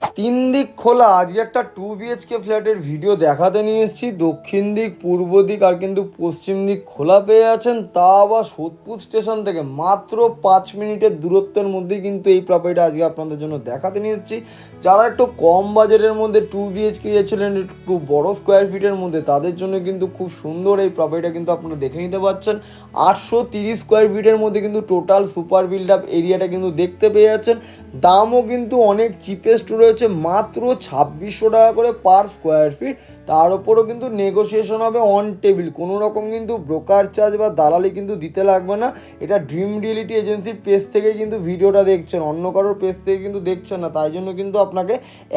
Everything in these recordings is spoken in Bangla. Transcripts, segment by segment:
তিন দিক খোলা আজকে একটা 2 BHK ফ্ল্যাটের ভিডিও দেখাতে নিয়ে এসেছি। দক্ষিণ দিক, পূর্ব দিক আর কিন্তু পশ্চিম দিক খোলা পেয়ে আছেন, তা আবার সোদপুর স্টেশন থেকে মাত্র 5 মিনিটের দূরত্বের মধ্যেই কিন্তু এই প্রপার্টিটা আজকে আপনাদের জন্য দেখাতে নিয়ে এসেছি। যারা একটু কম বাজেটের মধ্যে 2 BHK চেয়েছিলেন একটু বড় স্কোয়ার ফিটের মধ্যে, তাদের জন্য কিন্তু খুব সুন্দর এই প্রপার্টিটা কিন্তু আপনারা দেখে নিতে পাচ্ছেন। 830 স্কোয়ার ফিটের মধ্যে কিন্তু টোটাল সুপার বিল্ড আপ এরিয়াটা কিন্তু দেখতে পেয়ে যাচ্ছেন। দামও কিন্তু অনেক চিপেস্ট রয়েছে, মাত্র 2600 টাকা করে পার স্কোয়ার ফিট। তার উপরও কিন্তু নেগোসিয়েশন হবে অন টেবিল, কোনো রকম কিন্তু ব্রোকার চার্জ বা দালালি কিন্তু দিতে লাগবে না। এটা ড্রিম রিয়েলিটি এজেন্সির পেজ থেকে কিন্তু ভিডিওটা দেখছেন, অন্য কারোর পেজ থেকে কিন্তু দেখছেন না, তাই জন্য কিন্তু আপনাকে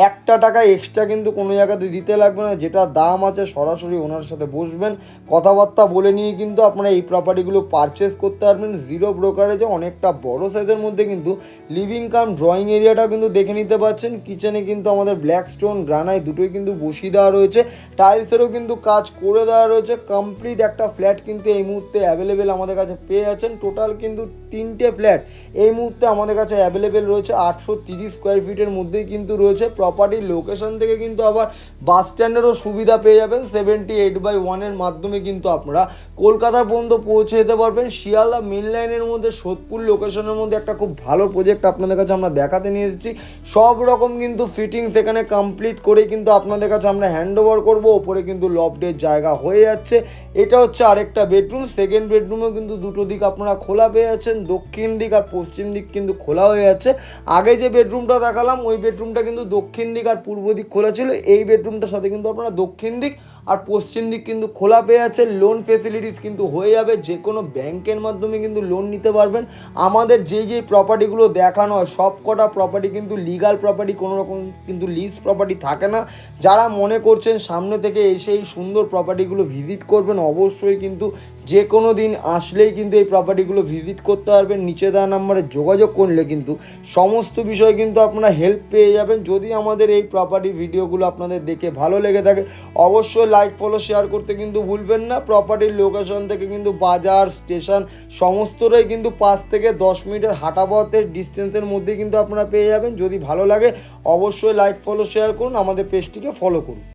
একটা টাকা এক্সট্রা কিন্তু কোনো জায়গাতে দিতে লাগবে না। যেটা দাম আছে সরাসরি ওনার সাথে বসবেন, কথাবার্তা বলে নিয়ে কিন্তু আপনারা এই প্রপার্টিগুলো পারচেস করতে পারবেন জিরো ব্রোকারেজে। অনেকটা বড় সাইজের মধ্যে কিন্তু লিভিং কাম ড্রয়িং এরিয়াটাও কিন্তু দেখে নিতে পাচ্ছেন। কিচেনে কিন্তু আমাদের ব্ল্যাক স্টোন গ্রানাইট দুটোই কিন্তু বসিয়ে দেওয়া রয়েছে, টাইলসেরও কিন্তু কাজ করে দেওয়া রয়েছে। কমপ্লিট একটা ফ্ল্যাট কিন্তু এই মুহূর্তে অ্যাভেলেবেল আমাদের কাছে পেয়ে যাচ্ছেন। টোটাল কিন্তু 3টে ফ্ল্যাট এই মুহূর্তে আমাদের কাছে অ্যাভেলেবেল রয়েছে। 830 স্কোয়ার ফিটের মধ্যেই কিন্তু রয়েছে। প্রপার্টির লোকেশন থেকে কিন্তু আবার বাস স্ট্যান্ডেরও সুবিধা পেয়ে যাবেন। 78/1 মাধ্যমে কিন্তু আপনারা কলকাতা পর্যন্ত পৌঁছে যেতে পারবেন। শিয়ালদা মেন লাইনের মধ্যে সোদপুর লোকেশনের মধ্যে একটা খুব ভালো প্রজেক্ট আপনাদের কাছে আমরা দেখাতে নিয়ে এসেছি। সব রকম কিন্তু ফিটিংস এখানে কমপ্লিট করে কিন্তু আপনাদের কাছে আমরা হ্যান্ড ওভার করবো। ওপরে কিন্তু লফটের জায়গা হয়ে যাচ্ছে। এটা হচ্ছে আরেকটা বেডরুম। সেকেন্ড বেডরুমেও কিন্তু দুটো দিক আপনারা খোলা পেয়ে যাচ্ছেন, দক্ষিণ দিক আর পশ্চিম দিক কিন্তু খোলা হয়ে যাচ্ছে। আগে যে বেডরুমটা দেখালাম ওই বেডরুমটা কিন্তু দক্ষিণ দিক আর পূর্ব দিক খোলা ছিল। এই বেডরুমটার সাথে কিন্তু আপনারা দক্ষিণ দিক আর পশ্চিম দিক কিন্তু খোলা পেয়ে যাচ্ছে। লোন ফেসিলিটিস কিন্তু হয়ে যাবে, যে কোনো ব্যাংকের মাধ্যমে কিন্তু লোন নিতে পারবেন। আমাদের যেই প্রপার্টিগুলো দেখানো হয় সব কটা প্রপার্টি কিন্তু লিগাল প্রপার্টি, কোনো রকম কিন্তু লিজ প্রপার্টি থাকে না। যারা মনে করছেন সামনে থেকে এসে এই সুন্দর প্রপার্টিগুলো ভিজিট করবেন, অবশ্যই কিন্তু যে কোনো দিন আসলেই কিন্তু এই প্রপার্টিগুলো ভিজিট করতে পারবেন। নিচে দেওয়া নাম্বারে যোগাযোগ করলে কিন্তু সমস্ত বিষয় কিন্তু আপনারা হেল্প পেয়ে যাবেন। যদি আমাদের এই প্রপার্টি ভিডিওগুলো আপনাদের দেখে ভালো লেগে থাকে অবশ্যই লাইক ফলো শেয়ার করতে কিন্তু ভুলবেন না। প্রপার্টির লোকেশন থেকে কিন্তু বাজার স্টেশন সমস্তটাই কিন্তু 5 থেকে 10 মিনিটের হাঁটা পথের ডিস্টেন্সের মধ্যে কিন্তু আপনারা পেয়ে যাবেন। যদি ভালো লাগে অবশ্যই লাইক ফলো শেয়ার করুন, আমাদের পেজটিকে ফলো করুন।